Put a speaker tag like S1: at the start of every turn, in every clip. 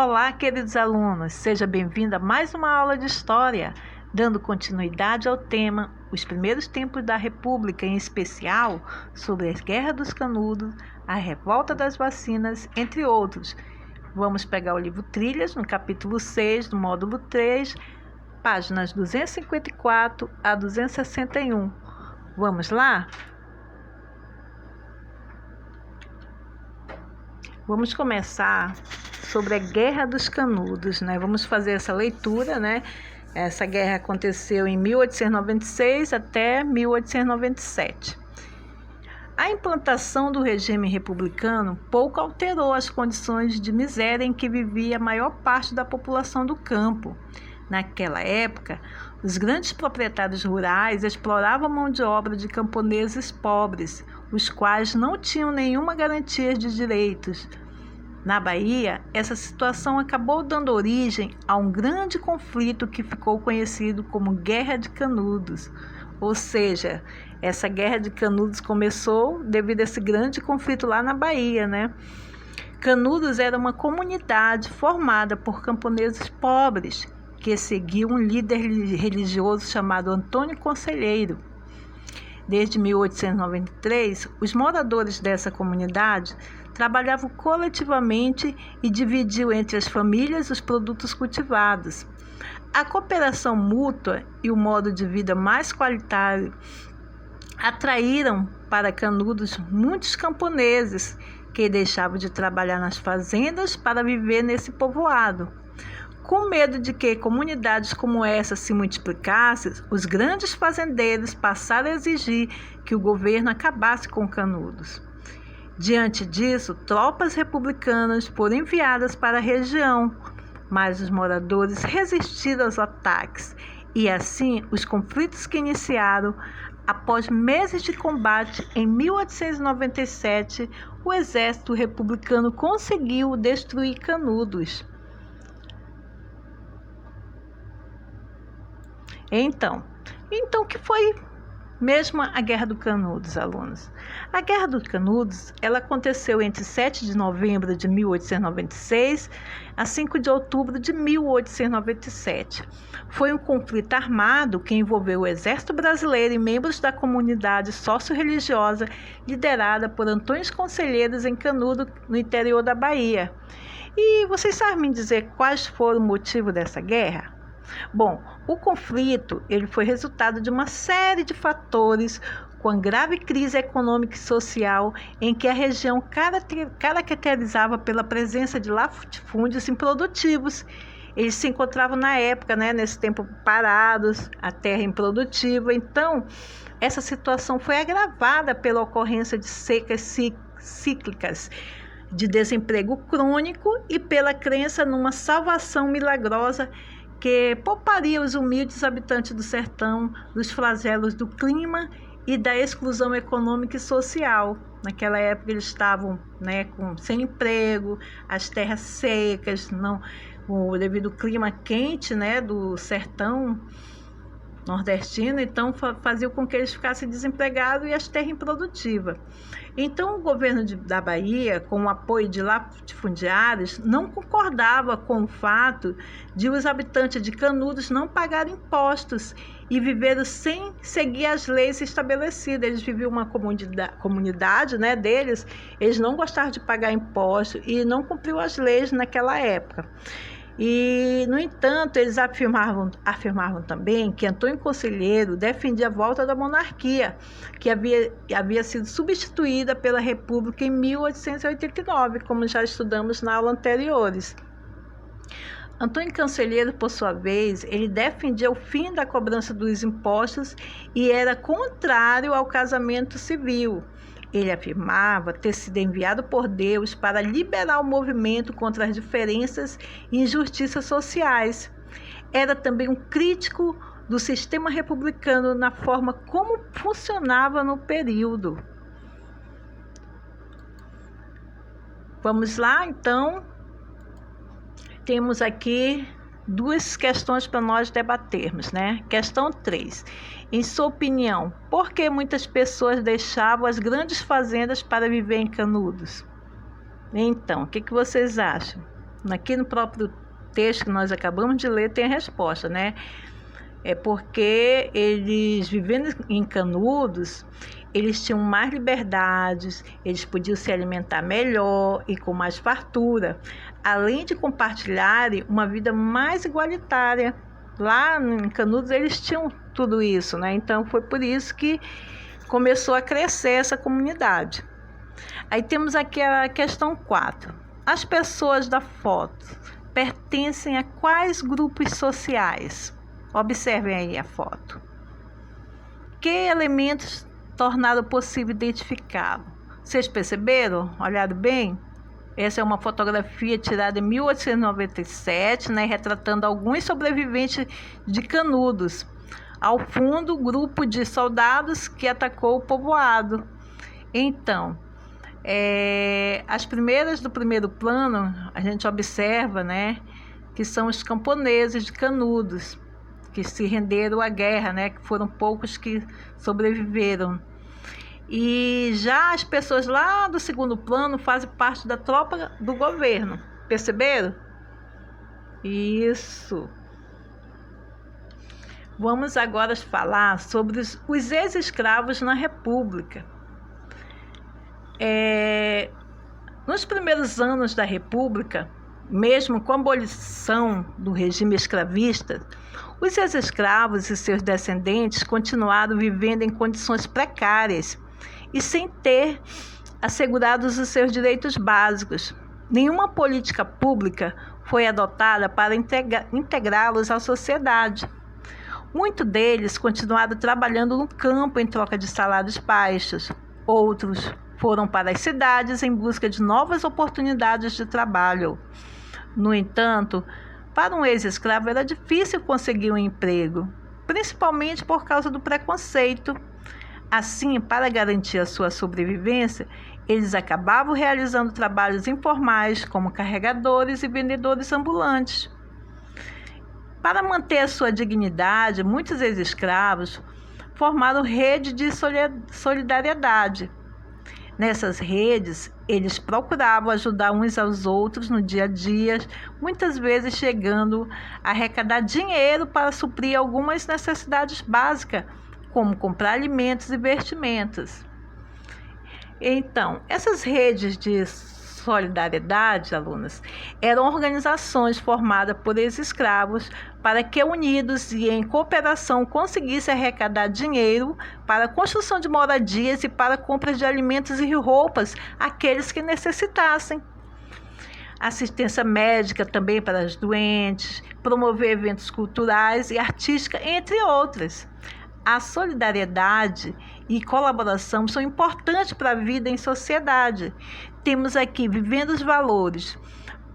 S1: Olá, queridos alunos, seja bem-vindo a mais uma aula de História, dando continuidade ao tema Os Primeiros Tempos da República, em especial sobre a Guerra dos Canudos, a Revolta das Vacinas, entre outros. Vamos pegar o livro Trilhas, no capítulo 6, do módulo 3, páginas 254 a 261. Vamos lá? Vamos começar sobre a Guerra dos Canudos, né? Vamos fazer essa leitura, né? Essa guerra aconteceu em 1896 até 1897. A implantação do regime republicano pouco alterou as condições de miséria em que vivia a maior parte da população do campo. Naquela época, os grandes proprietários rurais exploravam a mão de obra de camponeses pobres, os quais não tinham nenhuma garantia de direitos. Na Bahia, essa situação acabou dando origem a um grande conflito que ficou conhecido como Guerra de Canudos. Ou seja, essa Guerra de Canudos começou devido a esse grande conflito lá na Bahia, né? Canudos era uma comunidade formada por camponeses pobres que seguiam um líder religioso chamado Antônio Conselheiro. Desde 1893, os moradores dessa comunidade trabalhavam coletivamente e dividiam entre as famílias os produtos cultivados. A cooperação mútua e o modo de vida mais qualitário atraíram para Canudos muitos camponeses que deixavam de trabalhar nas fazendas para viver nesse povoado. Com medo de que comunidades como essa se multiplicassem, os grandes fazendeiros passaram a exigir que o governo acabasse com Canudos. Diante disso, tropas republicanas foram enviadas para a região, mas os moradores resistiram aos ataques e, assim, os conflitos que iniciaram após meses de combate em 1897, o exército republicano conseguiu destruir Canudos. Então, o que foi mesmo a Guerra do Canudos, alunos? A Guerra do Canudos, ela aconteceu entre 7 de novembro de 1896 a 5 de outubro de 1897. Foi um conflito armado que envolveu o Exército Brasileiro e membros da comunidade socio-religiosa liderada por Antônio Conselheiros em Canudos, no interior da Bahia. E vocês sabem me dizer quais foram o motivo dessa guerra? Bom, o conflito ele foi resultado de uma série de fatores, com a grave crise econômica e social em que a região caracterizava pela presença de latifúndios improdutivos. Eles se encontravam na época, nesse tempo parados, a terra improdutiva. Então, essa situação foi agravada pela ocorrência de secas cíclicas, de desemprego crônico e pela crença numa salvação milagrosa que pouparia os humildes habitantes do sertão dos flagelos do clima e da exclusão econômica e social. Naquela época eles estavam sem emprego, as terras secas, devido ao clima quente do sertão nordestino, então fazia com que eles ficassem desempregados e as terras improdutivas. Então o governo da Bahia, com o apoio de latifundiários, não concordava com o fato de os habitantes de Canudos não pagarem impostos e viveram sem seguir as leis estabelecidas. Eles viviam uma comunidade deles, eles não gostavam de pagar impostos e não cumpriam as leis naquela época. E, no entanto, eles afirmavam também que Antônio Conselheiro defendia a volta da monarquia, que havia sido substituída pela República em 1889, como já estudamos na aula anteriores. Antônio Conselheiro, por sua vez, ele defendia o fim da cobrança dos impostos e era contrário ao casamento civil. Ele afirmava ter sido enviado por Deus para liberar o movimento contra as diferenças e injustiças sociais. Era também um crítico do sistema republicano na forma como funcionava no período. Vamos lá, então. Temos aqui duas questões para nós debatermos, Questão 3. Em sua opinião, por que muitas pessoas deixavam as grandes fazendas para viver em Canudos? Então, o que vocês acham? Aqui no próprio texto que nós acabamos de ler tem a resposta, né? É porque eles, vivendo em Canudos, eles tinham mais liberdades, eles podiam se alimentar melhor e com mais fartura, além de compartilharem uma vida mais igualitária. Lá em Canudos eles tinham tudo isso, né? Então foi por isso que começou a crescer essa comunidade. Aí temos aqui a questão 4. As pessoas da foto pertencem a quais grupos sociais? Observem aí a foto. Que elementos tornaram possível identificá-lo? Vocês perceberam? Olharam bem? Essa é uma fotografia tirada em 1897, né, retratando alguns sobreviventes de Canudos. Ao fundo, o grupo de soldados que atacou o povoado. Então, as primeiras do primeiro plano, a gente observa, né, que são os camponeses de Canudos, que se renderam à guerra, né, que foram poucos que sobreviveram. E já as pessoas lá do segundo plano fazem parte da tropa do governo. Perceberam? Isso. Vamos agora falar sobre os ex-escravos na República. Nos primeiros anos da República, mesmo com a abolição do regime escravista, os ex-escravos e seus descendentes continuaram vivendo em condições precárias e sem ter assegurados os seus direitos básicos. Nenhuma política pública foi adotada para integrá-los à sociedade. Muitos deles continuaram trabalhando no campo em troca de salários baixos. Outros foram para as cidades em busca de novas oportunidades de trabalho. No entanto, para um ex-escravo era difícil conseguir um emprego, principalmente por causa do preconceito. Assim, para garantir a sua sobrevivência, eles acabavam realizando trabalhos informais como carregadores e vendedores ambulantes. Para manter a sua dignidade, muitos ex-escravos formaram redes de solidariedade. Nessas redes, eles procuravam ajudar uns aos outros no dia a dia, muitas vezes chegando a arrecadar dinheiro para suprir algumas necessidades básicas, como comprar alimentos e vestimentas. Então, essas redes de solidariedade, alunas, eram organizações formadas por ex-escravos para que, unidos e em cooperação, conseguissem arrecadar dinheiro para a construção de moradias e para a compra de alimentos e roupas àqueles que necessitassem. Assistência médica também para os doentes, promover eventos culturais e artísticos, entre outras. A solidariedade e colaboração são importantes para a vida em sociedade. Temos aqui vivendo os valores.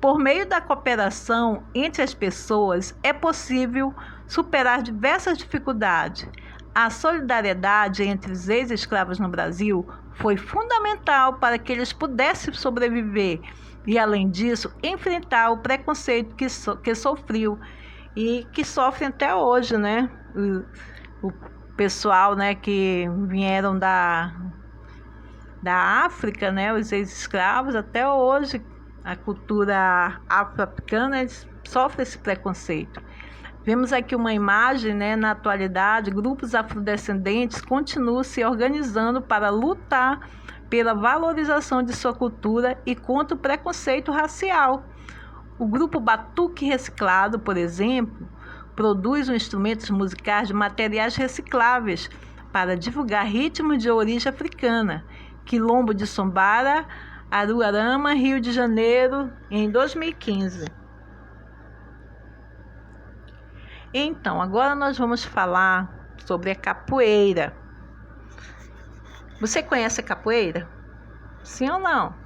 S1: Por meio da cooperação entre as pessoas, é possível superar diversas dificuldades. A solidariedade entre os ex-escravos no Brasil foi fundamental para que eles pudessem sobreviver e, além disso, enfrentar o preconceito que sofreu e que sofrem até hoje, né? O pessoal, né, que vieram da África, né, os ex-escravos, até hoje, a cultura afro-africana sofre esse preconceito. Vemos aqui uma imagem, né, na atualidade, grupos afrodescendentes continuam se organizando para lutar pela valorização de sua cultura e contra o preconceito racial. O grupo Batuque Reciclado, por exemplo, produz instrumentos musicais de materiais recicláveis para divulgar ritmos de origem africana. Quilombo de Sombara, Aruarama, Rio de Janeiro, em 2015. Então, agora nós vamos falar sobre a capoeira. Você conhece a capoeira? Sim ou não?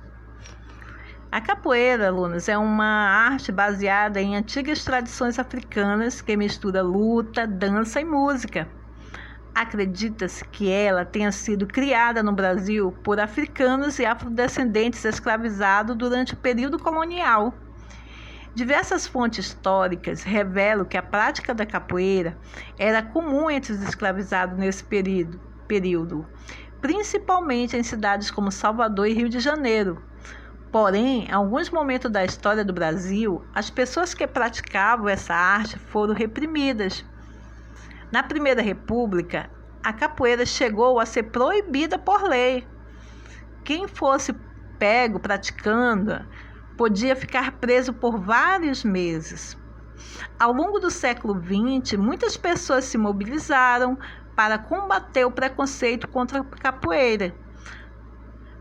S1: A capoeira, alunos, é uma arte baseada em antigas tradições africanas que mistura luta, dança e música. Acredita-se que ela tenha sido criada no Brasil por africanos e afrodescendentes escravizados durante o período colonial. Diversas fontes históricas revelam que a prática da capoeira era comum entre os escravizados nesse período, principalmente em cidades como Salvador e Rio de Janeiro. Porém, em alguns momentos da história do Brasil, as pessoas que praticavam essa arte foram reprimidas. Na Primeira República, a capoeira chegou a ser proibida por lei. Quem fosse pego praticando podia ficar preso por vários meses. Ao longo do século XX, muitas pessoas se mobilizaram para combater o preconceito contra a capoeira.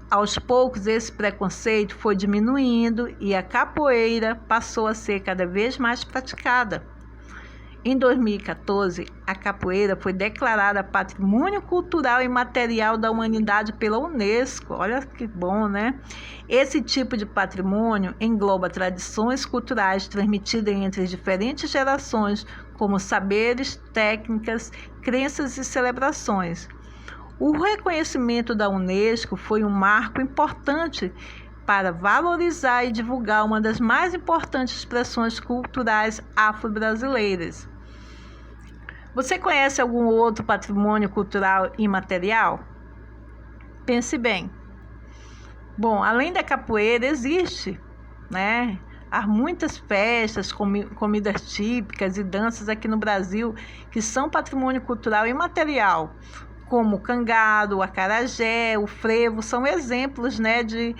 S1: Aos poucos, esse preconceito foi diminuindo e a capoeira passou a ser cada vez mais praticada. Em 2014, a capoeira foi declarada Patrimônio Cultural e Material da Humanidade pela Unesco. Olha que bom, né? Esse tipo de patrimônio engloba tradições culturais transmitidas entre diferentes gerações, como saberes, técnicas, crenças e celebrações. O reconhecimento da Unesco foi um marco importante para valorizar e divulgar uma das mais importantes expressões culturais afro-brasileiras. Você conhece algum outro patrimônio cultural imaterial? Pense bem. Bom, além da capoeira, existe, né? Há muitas festas, comidas típicas e danças aqui no Brasil que são patrimônio cultural imaterial, como o cangado, o acarajé, o frevo, são exemplos, né, de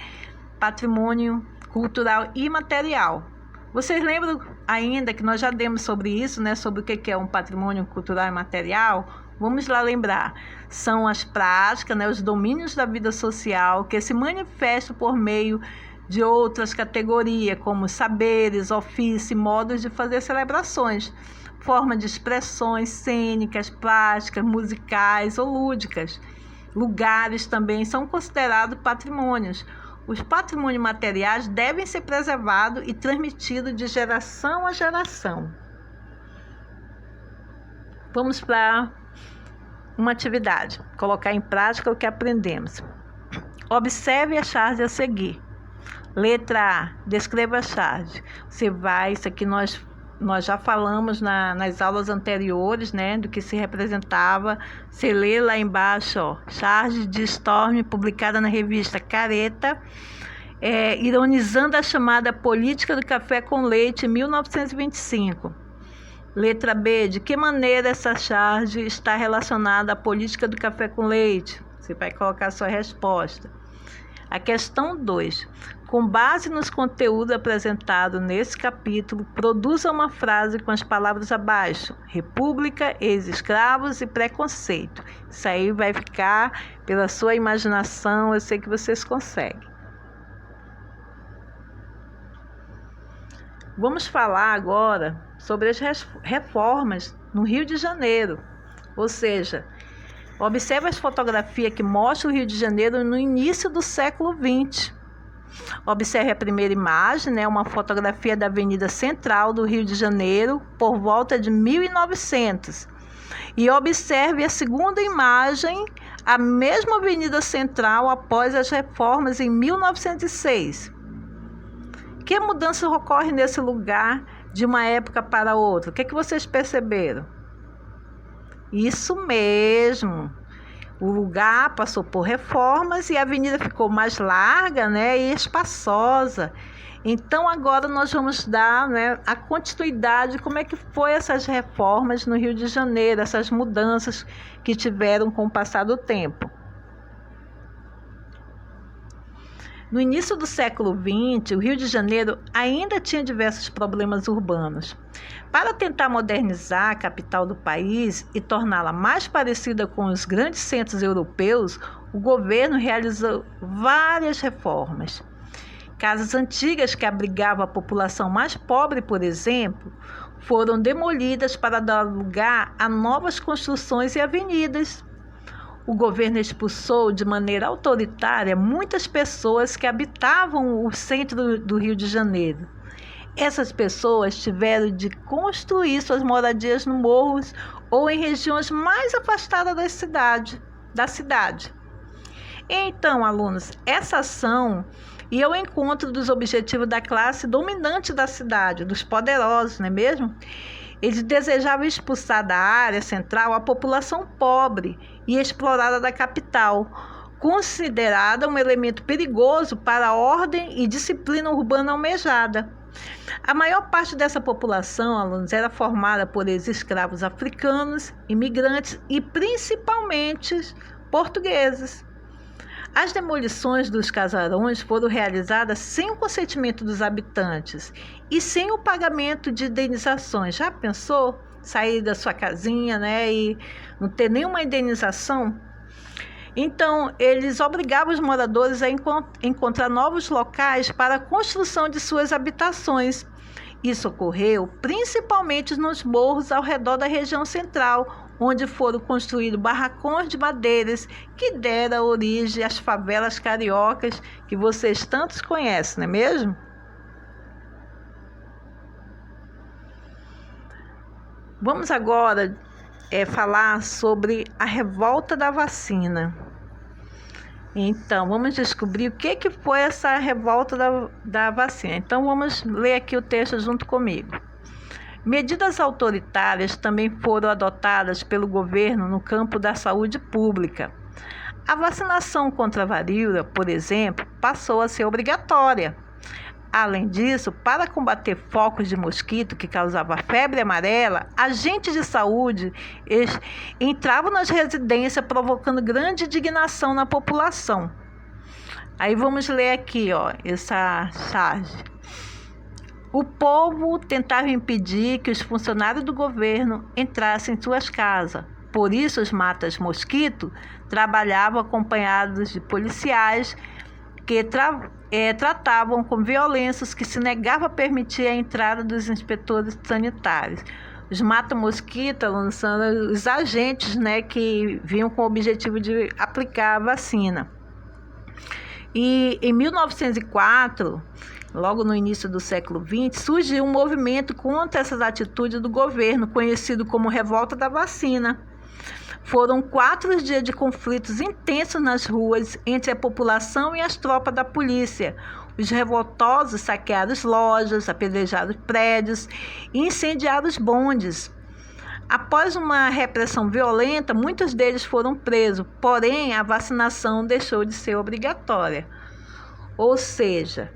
S1: patrimônio cultural imaterial. Vocês lembram ainda que nós já demos sobre isso, né, sobre o que é um patrimônio cultural imaterial? Vamos lá lembrar. São as práticas, né, os domínios da vida social que se manifestam por meio de outras categorias, como saberes, ofícios e modos de fazer celebrações, forma de expressões cênicas, plásticas, musicais ou lúdicas. Lugares também são considerados patrimônios. Os patrimônios materiais devem ser preservados e transmitidos de geração a geração. Vamos para uma atividade, colocar em prática o que aprendemos. Observe a charge a seguir. Letra A, descreva a charge. Isso aqui nós já falamos nas aulas anteriores, né, do que se representava. Você lê lá embaixo, ó, charge de Storm, publicada na revista Careta, ironizando a chamada política do café com leite em 1925. Letra B, de que maneira essa charge está relacionada à política do café com leite? Você vai colocar a sua resposta. A questão 2. Com base nos conteúdos apresentados nesse capítulo, produza uma frase com as palavras abaixo: república, ex-escravos e preconceito. Isso aí vai ficar pela sua imaginação, eu sei que vocês conseguem. Vamos falar agora sobre as reformas no Rio de Janeiro, ou seja, observe as fotografias que mostram o Rio de Janeiro no início do século XX. Observe a primeira imagem, né, uma fotografia da Avenida Central do Rio de Janeiro por volta de 1900. E observe a segunda imagem, a mesma Avenida Central após as reformas em 1906. Que mudança ocorre nesse lugar de uma época para outra? O que vocês perceberam? Isso mesmo. O lugar passou por reformas e a avenida ficou mais larga, né, e espaçosa. Então, agora nós vamos dar, né, a continuidade, como é que foi essas reformas no Rio de Janeiro, essas mudanças que tiveram com o passar do tempo. No início do século XX, o Rio de Janeiro ainda tinha diversos problemas urbanos. Para tentar modernizar a capital do país e torná-la mais parecida com os grandes centros europeus, o governo realizou várias reformas. Casas antigas que abrigavam a população mais pobre, por exemplo, foram demolidas para dar lugar a novas construções e avenidas. O governo expulsou de maneira autoritária muitas pessoas que habitavam o centro do Rio de Janeiro. Essas pessoas tiveram de construir suas moradias no morros ou em regiões mais afastadas da cidade. Então, alunos, essa ação ia ao encontro dos objetivos da classe dominante da cidade, dos poderosos, não é mesmo? Eles desejavam expulsar da área central a população pobre e explorada da capital, considerada um elemento perigoso para a ordem e disciplina urbana almejada. A maior parte dessa população, alunos, era formada por ex-escravos africanos, imigrantes e principalmente portugueses. As demolições dos casarões foram realizadas sem o consentimento dos habitantes e sem o pagamento de indenizações. Já pensou sair da sua casinha, né, e não ter nenhuma indenização? Então, eles obrigavam os moradores a encontrar novos locais para a construção de suas habitações. Isso ocorreu principalmente nos morros ao redor da região central, onde foram construídos barracões de madeiras que deram origem às favelas cariocas que vocês tantos conhecem, não é mesmo? Vamos agora falar sobre a revolta da vacina. Então, vamos descobrir o que foi essa revolta da vacina. Então, vamos ler aqui o texto junto comigo. Medidas autoritárias também foram adotadas pelo governo no campo da saúde pública. A vacinação contra a varíola, por exemplo, passou a ser obrigatória. Além disso, para combater focos de mosquito que causavam febre amarela, agentes de saúde entravam nas residências provocando grande indignação na população. Aí vamos ler aqui, essa charge. O povo tentava impedir que os funcionários do governo entrassem em suas casas. Por isso, os matas-mosquito trabalhavam acompanhados de policiais que tratavam com violência os que se negavam a permitir a entrada dos inspetores sanitários. Os mata-mosquito são os agentes, né, que vinham com o objetivo de aplicar a vacina. E em 1904, logo no início do século XX, surgiu um movimento contra essas atitudes do governo, conhecido como Revolta da Vacina. Foram 4 dias de conflitos intensos nas ruas entre a população e as tropas da polícia. Os revoltosos saquearam lojas, apedrejaram prédios e incendiaram os bondes. Após uma repressão violenta, muitos deles foram presos, porém a vacinação deixou de ser obrigatória. Ou seja,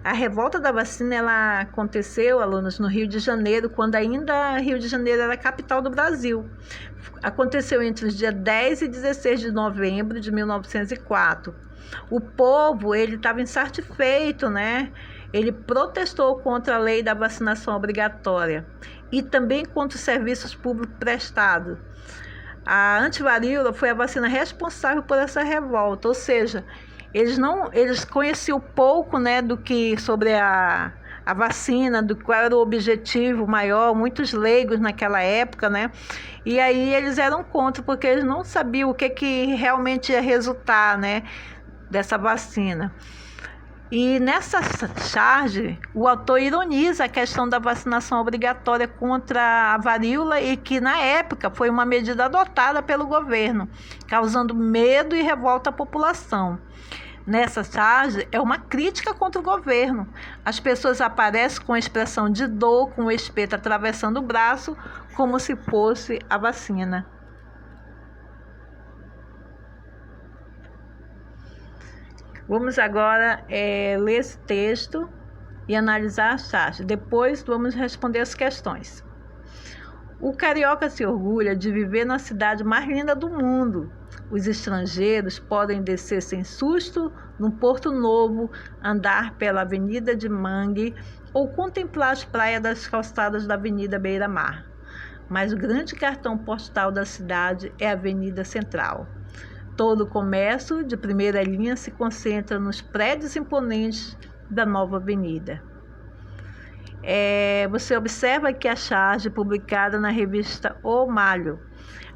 S1: a revolta da vacina ela aconteceu, alunos, no Rio de Janeiro, quando ainda Rio de Janeiro era a capital do Brasil. Aconteceu entre os dias 10 e 16 de novembro de 1904. O povo estava insatisfeito, né? Ele protestou contra a lei da vacinação obrigatória e também contra os serviços públicos prestados. A antivaríola foi a vacina responsável por essa revolta, ou seja, eles conheciam pouco, né, do que sobre a vacina, do qual era o objetivo maior, muitos leigos naquela época, né? E aí eles eram contra, porque eles não sabiam o que realmente ia resultar, né, dessa vacina. E nessa charge, o autor ironiza a questão da vacinação obrigatória contra a varíola e que, na época, foi uma medida adotada pelo governo, causando medo e revolta à população. Nessa charge, é uma crítica contra o governo. As pessoas aparecem com a expressão de dor, com o espeto atravessando o braço, como se fosse a vacina. Vamos agora ler esse texto e analisar a charge. Depois vamos responder as questões. O carioca se orgulha de viver na cidade mais linda do mundo. Os estrangeiros podem descer sem susto no Porto Novo, andar pela Avenida de Mangue ou contemplar as praias das calçadas da Avenida Beira-Mar. Mas o grande cartão postal da cidade é a Avenida Central. Todo o comércio de primeira linha se concentra nos prédios imponentes da nova avenida. Você observa que a charge publicada na revista O Malho.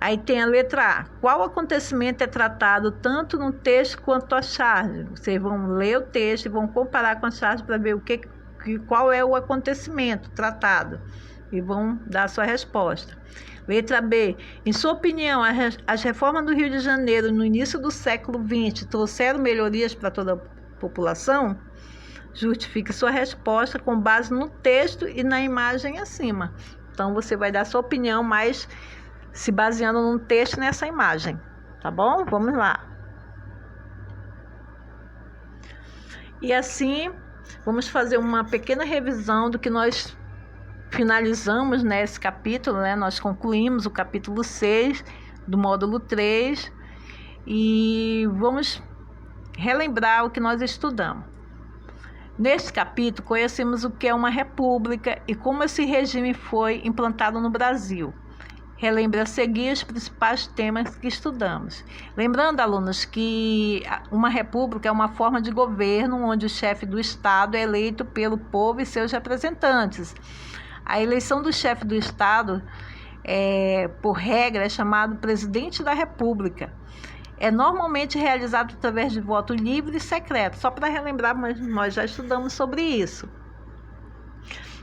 S1: Aí tem a letra A. Qual acontecimento é tratado tanto no texto quanto a charge? Vocês vão ler o texto e vão comparar com a charge para ver qual é o acontecimento tratado e vão dar a sua resposta. Letra B. Em sua opinião, as reformas do Rio de Janeiro no início do século XX trouxeram melhorias para toda a população? Justifique sua resposta com base no texto e na imagem acima. Então, você vai dar sua opinião, mas se baseando no texto e nessa imagem. Tá bom? Vamos lá. E assim, vamos fazer uma pequena revisão do que nós finalizamos nesse capítulo, né? Nós concluímos o capítulo 6 do módulo 3 e vamos relembrar o que nós estudamos. Neste capítulo, conhecemos o que é uma república e como esse regime foi implantado no Brasil. Relembre a seguir os principais temas que estudamos. Lembrando, alunos, que uma república é uma forma de governo onde o chefe do Estado é eleito pelo povo e seus representantes. A eleição do chefe do Estado, por regra, é chamado presidente da República. É normalmente realizado através de voto livre e secreto. Só para relembrar, mas nós já estudamos sobre isso.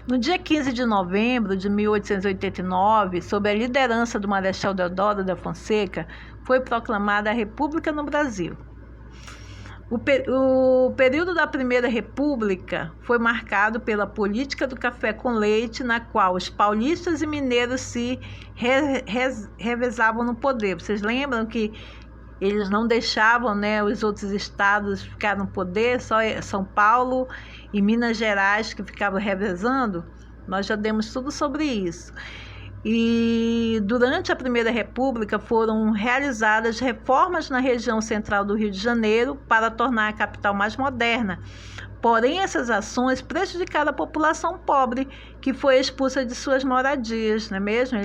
S1: No dia 15 de novembro de 1889, sob a liderança do Marechal Deodoro da Fonseca, foi proclamada a República no Brasil. O período da Primeira República foi marcado pela política do café com leite, na qual os paulistas e mineiros se revezavam no poder. Vocês lembram que eles não deixavam, né, os outros estados ficar no poder, só São Paulo e Minas Gerais que ficavam revezando? Nós já demos tudo sobre isso. E durante a Primeira República foram realizadas reformas na região central do Rio de Janeiro para tornar a capital mais moderna. Porém, essas ações prejudicaram a população pobre, que foi expulsa de suas moradias, não é mesmo?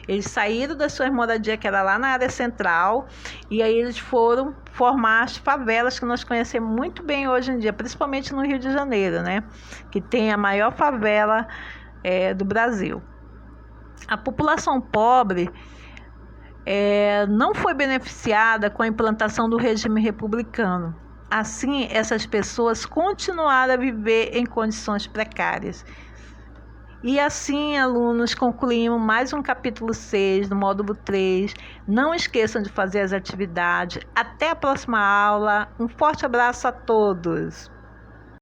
S1: Eles saíram das suas moradias, que era lá na área central, e aí eles foram formar as favelas que nós conhecemos muito bem hoje em dia, principalmente no Rio de Janeiro, né? Que tem a maior favela do Brasil. A população pobre não foi beneficiada com a implantação do regime republicano. Assim, essas pessoas continuaram a viver em condições precárias. E assim, alunos, concluímos mais um capítulo 6 do módulo 3. Não esqueçam de fazer as atividades. Até a próxima aula. Um forte abraço a todos.